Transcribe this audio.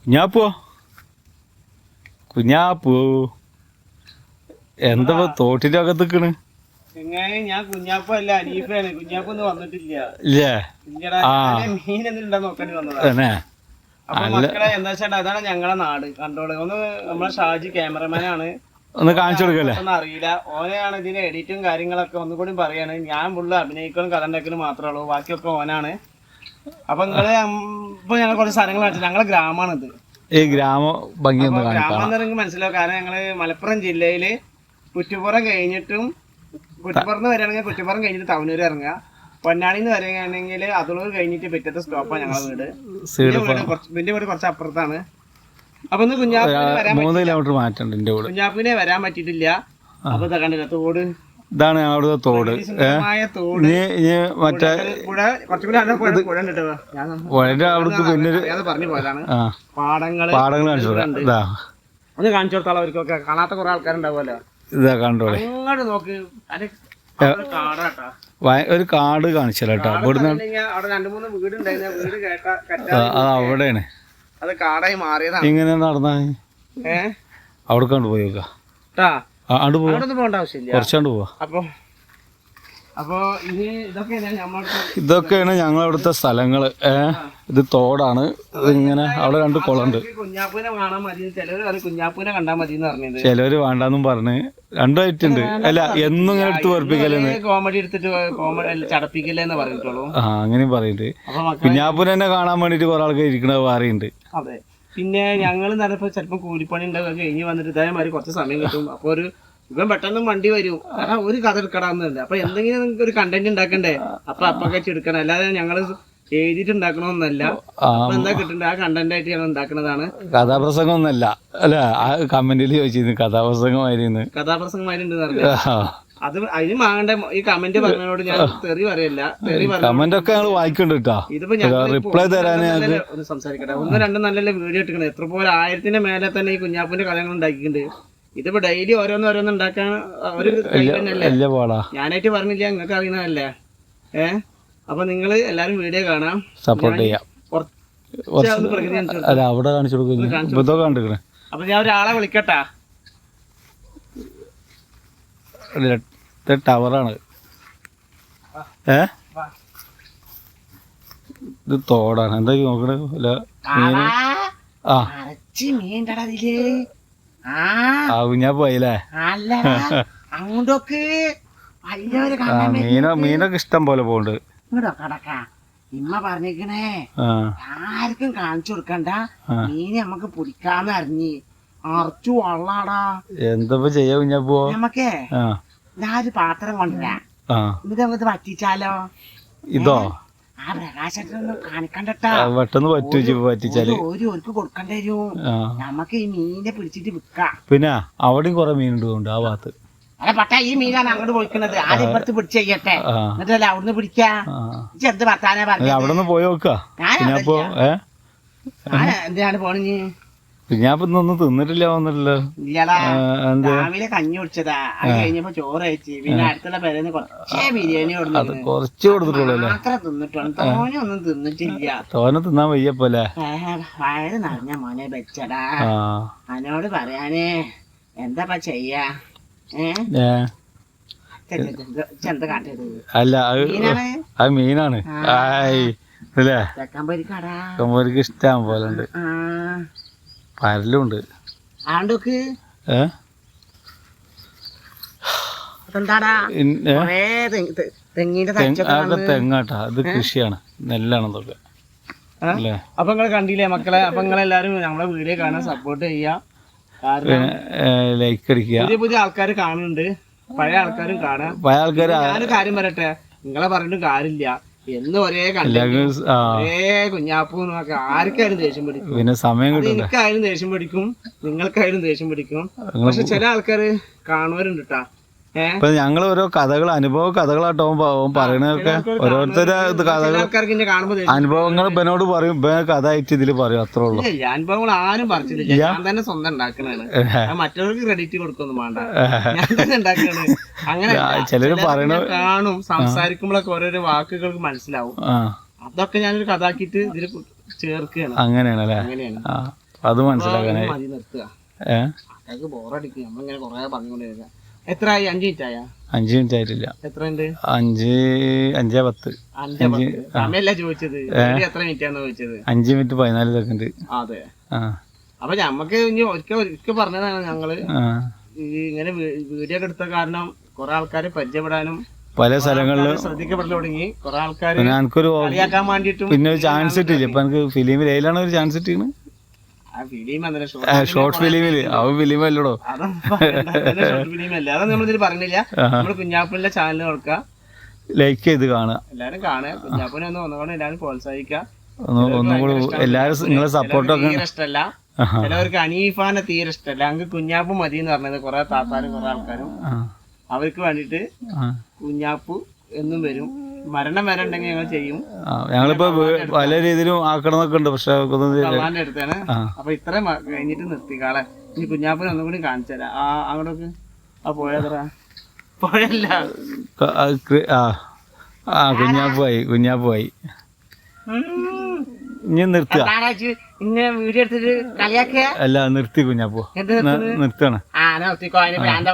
കുഞ്ഞാപ്പോ കുഞ്ഞാപ്പൂ എന്താ തോട്ടിന്റെ അകത്ത് നിക്കണ്? ഞാൻ കുഞ്ഞാപ്പോ അല്ല അനീഫാണ്. കുഞ്ഞാപ്പോ ഒന്നും വന്നിട്ടില്ല. ഇല്ലേ? മീൻ എന്തിനുണ്ടാ നോക്കേണ്ടി വന്നതാണ്. അപ്പൊ മക്കളെ എന്താ വെച്ചാ അതാണ് ഞങ്ങളെ നാട്. കണ്ടോളെ ഒന്ന് നമ്മളെ ഷാജി ക്യാമറമാനാണ്. ഒന്ന് കാണിച്ചു കൊടുക്കല്ലേ? ഒന്നും അറിയില്ല. ഓനെയാണ് ഇതിന്റെ എഡിറ്റും കാര്യങ്ങളൊക്കെ ഒന്നുകൂടി പറയാണ്. ഞാൻ ഫുള്ള് അഭിനയിക്കലും കഥ ഉണ്ടാക്കലും മാത്രമേ ഉള്ളൂ. ബാക്കിയൊക്കെ ഓനാണ്. അപ്പൊ നിങ്ങള് ഇപ്പൊ ഞങ്ങൾ കുറച്ച് സ്ഥലങ്ങൾ കാണിച്ചു. ഞങ്ങളെ ഗ്രാമമാണിത്. ഈ ഗ്രാമ ഭംഗി ഗ്രാമം എന്ന് മനസ്സിലാവും. കാരണം ഞങ്ങള് മലപ്പുറം ജില്ലയില് കുറ്റിപ്പുറം കഴിഞ്ഞിട്ടും കുറ്റിപ്പുറത്ത് വരികയാണെങ്കിൽ കുറ്റിപ്പുറം കഴിഞ്ഞിട്ട് തവനൂർ ഇറങ്ങുക. പൊന്നാണിന്ന് വരികയാണെങ്കിൽ അതുളൂർ കഴിഞ്ഞിട്ട് പിറ്റത്തെ സ്റ്റോപ്പാണ് ഞങ്ങളെ വീട്. എന്റെ വീട് കുറച്ച് അപ്പുറത്താണ്. അപ്പൊ ഒന്ന് കുഞ്ഞാപ്പിനെ വരാൻ പറ്റിയിട്ടില്ല. അപ്പൊ കണ്ടില്ല തോട്, ഇതാണ് ഞങ്ങളുടെ തോട്. മറ്റേ അവിടുത്തെ പിന്നെ പറഞ്ഞു പോയതാണ്. പാടങ്ങള് ഒന്ന് കാണിച്ചു കൊടുത്താലോ അവർക്കൊക്കെ. കാണാത്ത കുറെ ആൾക്കാരുണ്ടാവുമല്ലോ. ഇതാ കണ്ടോളെ, അങ്ങോട്ട് നോക്ക്. കാടാട്ടാ, ഒരു കാട് കാണിച്ചാലോ. ഇവിടുന്ന് അവിടെ 2-3 വീടുണ്ടായിരുന്നു. വീട് അവിടെയാണ്. അത് കാടായി മാറിയതാണ്. ഇങ്ങനെ നടന്നാ അവിടെ കണ്ടു പോയി നോക്കാം. പോകേണ്ട ആവശ്യമില്ല, കുറച്ചാണ്ട് പോവാ. അപ്പൊ ഇതൊക്കെയാണ് ഞങ്ങളവിടുത്തെ സ്ഥലങ്ങള്. ഇത് തോടാണ്. ഇതിങ്ങനെ അവിടെ 2 കുളമുണ്ട്. കുഞ്ഞാപ്പൂനെ കാണാൻ മതി. കുഞ്ഞാപ്പൂനെ കണ്ടാൽ മതി എന്ന് പറഞ്ഞത്. ചിലവര് വേണ്ടാന്നും പറഞ്ഞ് 2 ആയിട്ടുണ്ട്. അല്ല എന്നും ഇങ്ങനെ എടുത്ത് പറപ്പിക്കലെന്ന്, കോമഡി എടുത്തിട്ട് ചടപ്പിക്കലെന്ന് പറഞ്ഞിട്ടുള്ളൂ. അങ്ങനെയും പറയുന്നുണ്ട്. കുഞ്ഞാപ്പൂനെ തന്നെ കാണാൻ വേണ്ടിട്ട് കുറെ ആൾക്കാർ ഇരിക്കണത് പറയുന്നുണ്ട്. അതെ. പിന്നെ ഞങ്ങൾ നടപ്പോ ചിലപ്പോ കൂലിപ്പണി ഉണ്ടാവുക കഴിഞ്ഞ് വന്നിട്ട് ഇതേമാതിരി കുറച്ച് സമയം കിട്ടും. അപ്പൊ ഇവൻ പെട്ടെന്ന് വണ്ടി വരും. കാരണം ഒരു കഥ എടുക്കണമെന്നുണ്ട്. അപ്പൊ എന്തെങ്കിലും നിങ്ങൾക്ക് ഒരു കണ്ടന്റ് ഉണ്ടാക്കണ്ടേ? അപ്പൊ എടുക്കണം. അല്ലാതെ ഞങ്ങള് എഴുതിയിട്ട് ഉണ്ടാക്കണമെന്നല്ല. അപ്പൊ എന്താ കിട്ടണ്ടേ ആ കണ്ടന്റ് ആയിട്ട് ഞങ്ങൾ ഉണ്ടാക്കുന്നതാണ്. കഥാപ്രസംഗം ഒന്നല്ല അല്ല. ആ കമന്റിൽ ചോദിച്ചിരുന്നു കഥാപ്രസംഗമായിരുന്നു. കഥാപ്രസംഗമായിട്ടുണ്ട് അത് അതിന് വാങ്ങണ്ട. ഈ കമന്റ് പറഞ്ഞതിനോട് ഞാൻ തെറി പറയല്ല. കമന്റ് ഒക്കെ ഞങ്ങൾ വായിക്കണ്ട. ഇതിപ്പോ ഞങ്ങൾ റിപ്ലൈ തരാൻ ഒന്ന് സംസാരിക്കട്ടെ. 1-2 നല്ല വീഡിയോ ഇട്ടിട്ടുണ്ട്. എത്ര പോലെ 1000-ന്റെ മേലെ തന്നെ ഈ കുഞ്ഞാപ്പിന്റെ കഥകൾ ഉണ്ടാക്കിയിട്ടുണ്ട്. ഇതിപ്പോ ഡെയിലി ഓരോന്ന് ഉണ്ടാക്കാൻ ഒരു ഞാനായിട്ട് പറഞ്ഞില്ല, നിങ്ങൾക്ക് അറിയുന്നതല്ലേ. അപ്പൊ നിങ്ങള് എല്ലാരും വീഡിയോ കാണാം, സപ്പോർട്ട് ചെയ്യാം. അവിടെ കാണിച്ചു കൊടുക്കും. അപ്പൊ ഞാൻ ഒരാളെ വിളിക്കട്ടാ. ടവറാണ്. ഇത് തോടാണ്. എന്താ നോക്കണേ? ഞാൻ പോയില്ലേ? മീനൊക്കെ ഇഷ്ടം പോലെ പോണ്ട്. ഇമ്മ പറഞ്ഞിരിക്കണേ ആർക്കും കാണിച്ചു കൊടുക്കണ്ട. മീന് നമ്മക്ക് പിടിക്കാന്ന് അറിഞ്ഞ് അറച്ചു വള്ളാടാ. എന്താ ചെയ്യാ കുഞ്ഞാപ്പോ? നമ്മക്കേ ഞാനൊരു പാത്രം കൊണ്ടുവരാ. എന്നിട്ട് നമുക്ക് പറ്റിച്ചാലോ? ഇതോ? ആ പ്രകാശത്തിനൊന്നും കാണിക്കണ്ടട്ടാ. പെട്ടെന്ന് പറ്റിച്ചാല് ഓർക്ക് കൊടുക്കണ്ടേ വരും. നമുക്ക് ഈ മീനെ പിടിച്ചിട്ട് വിൽക്കാം. പിന്നെ അവിടെയും കുറെ മീനുണ്ട് ആ ഭാഗത്ത്. അല്ല പട്ടാ, ഈ മീനാണ് അങ്ങോട്ട് പോയിക്കുന്നത്. ആദ്യം ഇപ്പുറത്ത് പിടിച്ച് ചെയ്യട്ടെ, എന്നിട്ടല്ലേ അവിടുന്ന് പിടിക്കാ. ചെറുത് ഭർത്താനെ പറഞ്ഞു. അവിടെ നിന്ന് പോയി നോക്കാ. എന്തിനാണ് പോണി? ഞാൻ ഒന്നും തിന്നിട്ടില്ല. വന്നിട്ടില്ല. ഇല്ലടാ, രാവിലെ കഞ്ഞി കുടിച്ചതാ. അത് കഴിഞ്ഞപ്പോ ചോറ് കഴിച്ച്. പിന്നെ അടുത്തുള്ള പേരെന്ന് കുറച്ചേ ബിരിയാണി കുറച്ച് കൊടുത്തിട്ടുള്ളൂ. അത്ര തിന്നിട്ടുണ്ട്. തോനെ ഒന്നും തിന്നിട്ടില്ല. തോനെ തിന്നാൻ വയ്യപ്പോലെ. വയറ് നിറഞ്ഞ മോനെ വെച്ചടാ. അവനോട് പറയാനേ എന്താ ചെയ്യാ? അല്ല അത് മീനാണ്. അല്ലേ? ചെക്കമ്പരിക്ക് ഇഷ്ടം പോലെ ഉണ്ട്. പരലുണ്ട്. തെങ്ങാട്ടാ. ഇത് കൃഷിയാണ്, നെല്ലാണ് ഇതൊക്കെ. അപ്പൊ നിങ്ങള് കണ്ടില്ലേ മക്കളെ? അപ്പൊ നിങ്ങളെല്ലാരും നമ്മളെ വീഡിയോ കാണാൻ സപ്പോർട്ട് ചെയ്യാ. ലൈക്ക് അടിക്കുക. പുതിയ ആൾക്കാർ കാണുന്നുണ്ട്, പഴയ ആൾക്കാരും കാണാം. ഞാനൊരു കാര്യം പറയട്ടെ, നിങ്ങളെ പറഞ്ഞിട്ട് കാര്യമില്ല. എന്നും ഒരേ കുഞ്ഞാപ്പൂന്നൊക്കെ ആർക്കായാലും ദേഷ്യം പിടിക്കും. പിന്നെ സമയം എനിക്കായാലും ദേഷ്യം പിടിക്കും, നിങ്ങൾക്കായാലും ദേഷ്യം പിടിക്കും. പക്ഷെ ചില ആൾക്കാര് കാണുന്നവരുണ്ട് കേട്ടാ. ഞങ്ങൾ ഓരോ കഥകൾ, അനുഭവ കഥകളാട്ടോ പറയണതൊക്കെ. ഓരോരുത്തരുടെ അനുഭവങ്ങൾ ഇവനോട് പറയും, ഇവൻ കഥ ആയിട്ട് ഇതില് പറയും. അത്രേ ഉള്ളൂ. അനുഭവങ്ങൾ ആരും പറിച്ചില്ല. ഞാൻ തന്നെ സ്വന്തം ഉണ്ടാക്കണാണ്. മറ്റവർക്ക് ക്രെഡിറ്റ് കൊടുക്കൊന്നും വേണ്ട, ഞാൻ തന്നെ ഉണ്ടാക്കണേ. അങ്ങനെ ചിലര് പറയണ കാണും, സംസാരിക്കുമ്പോഴൊക്കെ ഓരോരോ വാക്കുകൾക്ക് മനസ്സിലാവും. അതൊക്കെ ഞാനൊരു കഥ ആക്കിയിട്ട് ഇതില് ചേർക്കുകയാണ്. അങ്ങനെയാണല്ലേ? അങ്ങനെയാണ്. അത് മനസ്സിലാക്കാനായി. മതി നിർത്തുക. ഏഹ് ആൾക്കാർക്ക് ബോറടിക്കും. നമ്മളിങ്ങനെ കുറെ പറഞ്ഞുകൊണ്ടിരിക്കുക. എത്രയായി? 5 മിനിറ്റ് ആയാ? 5 മിനിറ്റ് ആയിട്ടില്ല. എത്ര ഉണ്ട്? 5:10. 5:10. സമയല്ല ചോദിച്ചത്, എത്ര മിനിറ്റ് ആണെന്ന് ചോദിച്ചത്. 5 മിനിറ്റ് 14 സെക്കൻഡ്. അതെ. അപ്പൊ ഞമ്മക്ക് ഇനി ഒരിക്കൽ പറഞ്ഞതാണ് ഞങ്ങള് ഈ ഇങ്ങനെ വീഡിയോ ഒക്കെ എടുത്ത കാരണം കുറെ ആൾക്കാരെ പരിചയപ്പെടാനും പല സ്ഥലങ്ങളിലും ശ്രദ്ധിക്കപ്പെടൽ തുടങ്ങി. കുറെ ആൾക്കാര് എനിക്കൊരു കളിയാക്കാൻ വേണ്ടിട്ടും പിന്നെ ഒരു ചാൻസ് കിട്ടില്ല. ഇപ്പൊ എനിക്ക് ഫിലിമിൽ ഏതിലാണ് ഒരു ചാൻസ് കിട്ടിയത്? ഷോർട്ട് ഫിലിമില്. അവൻ ഫിലിം അല്ലടോ. ഷോർട്ട് ഫിലിം അല്ല, അതൊന്നും നമ്മളിതിൽ പറഞ്ഞില്ല. നമ്മള് കുഞ്ഞാപ്പൂരിന്റെ ചാനൽ നോക്കുക, ലൈക്ക് ചെയ്ത് കാണുക, എല്ലാരും കാണുക. കുഞ്ഞാപ്പൂനെ ഒന്നുകൊണ്ട് എല്ലാരും പ്രോത്സാഹിക്കുക. ഒന്നുകൂടി എല്ലാരും നിങ്ങളെ സപ്പോർട്ടൊക്കെ ഇഷ്ടമല്ല, ചിലവർക്ക് അനീഫാനെ തീരെ ഇഷ്ടമല്ല. അങ്ങ് കുഞ്ഞാപ്പു മതി എന്ന് പറഞ്ഞത് കുറെ താത്താരും കുറെ ആൾക്കാരും. അവർക്ക് വേണ്ടിട്ട് കുഞ്ഞാപ്പു എന്നും വരും. മരണം വരെ ഉണ്ടെങ്കിൽ ഞങ്ങൾ ചെയ്യും. ഞങ്ങളിപ്പോ പല രീതിയിലും ആക്കണമെന്നൊക്കെ ഉണ്ട്. പക്ഷെ ഭഗവാന്റെ അടുത്താണ്. അപ്പൊ ഇത്രയും കഴിഞ്ഞിട്ട് നിർത്തിക്കാളെ. ഇനി കുഞ്ഞാപ്പിനെ ഒന്നും കൂടി കാണിച്ചു തരാം. അങ്ങോട്ടൊക്കെ ആ പുഴത്ര പുഴയല്ല, കുഞ്ഞാപ്പുമായി ഇനി നിർത്തുക. ഇന്നെ വീഡിയോ എടുത്തിട്ട് കളിയാക്കുക. അല്ല, നിർത്തി കുഞ്ഞാപ്പു, നിർത്തണം. നിർത്തിക്കോ. അതിന് വേണ്ട